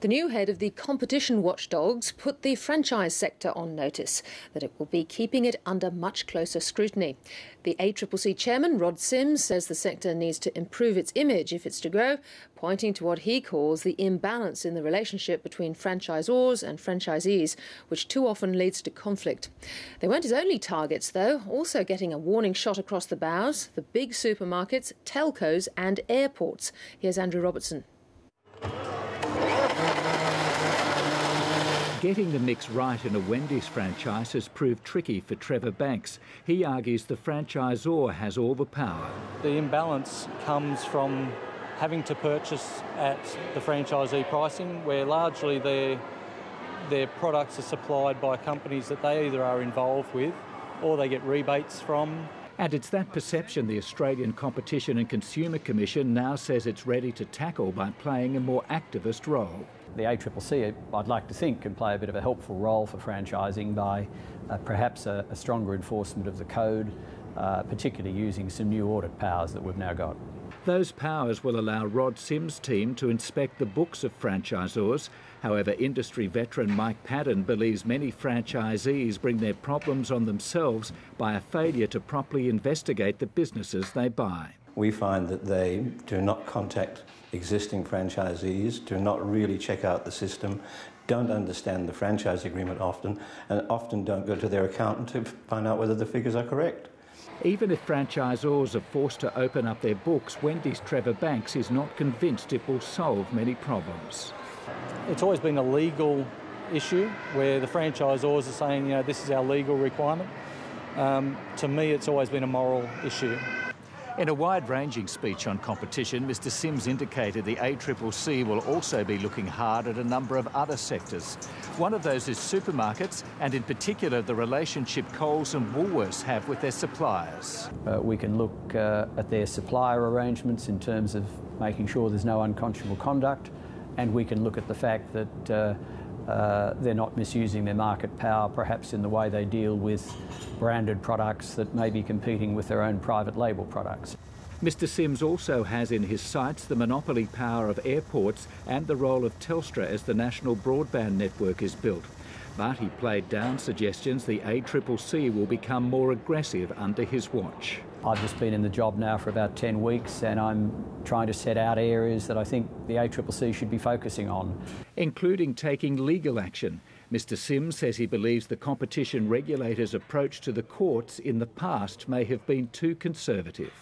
The new head of the competition watchdogs put the franchise sector on notice that it will be keeping it under much closer scrutiny. The ACCC chairman, Rod Sims, says the sector needs to improve its image if it's to grow, pointing to what he calls the imbalance in the relationship between franchisors and franchisees, which too often leads to conflict. They weren't his only targets, though, also getting a warning shot across the bows: the big supermarkets, telcos and airports. Here's Andrew Robertson. Getting the mix right in a Wendy's franchise has proved tricky for Trevor Banks. He argues the franchisor has all the power. The imbalance comes from having to purchase at the franchisee pricing, where largely their products are supplied by companies that they either are involved with or they get rebates from. And it's that perception the Australian Competition and Consumer Commission now says it's ready to tackle by playing a more activist role. The ACCC, I'd like to think, can play a bit of a helpful role for franchising by perhaps a stronger enforcement of the code, particularly using some new audit powers that we've now got. Those powers will allow Rod Sims' team to inspect the books of franchisors. However, industry veteran Mike Padden believes many franchisees bring their problems on themselves by a failure to properly investigate the businesses they buy. We find that they do not contact existing franchisees, do not really check out the system, don't understand the franchise agreement often, and often don't go to their accountant to find out whether the figures are correct. Even if franchisors are forced to open up their books, Wendy's Trevor Banks is not convinced it will solve many problems. It's always been a legal issue where the franchisors are saying, this is our legal requirement. To me, it's always been a moral issue. In a wide-ranging speech on competition, Mr Sims indicated the ACCC will also be looking hard at a number of other sectors. One of those is supermarkets, and in particular the relationship Coles and Woolworths have with their suppliers. We can look at their supplier arrangements in terms of making sure there's no unconscionable conduct, and we can look at the fact that they're not misusing their market power, perhaps in the way they deal with branded products that may be competing with their own private label products. Mr Sims also has in his sights the monopoly power of airports and the role of Telstra as the national broadband network is built. But he played down suggestions the ACCC will become more aggressive under his watch. I've just been in the job now for about 10 weeks and I'm trying to set out areas that I think the ACCC should be focusing on. Including taking legal action. Mr Sims says he believes the competition regulators' approach to the courts in the past may have been too conservative.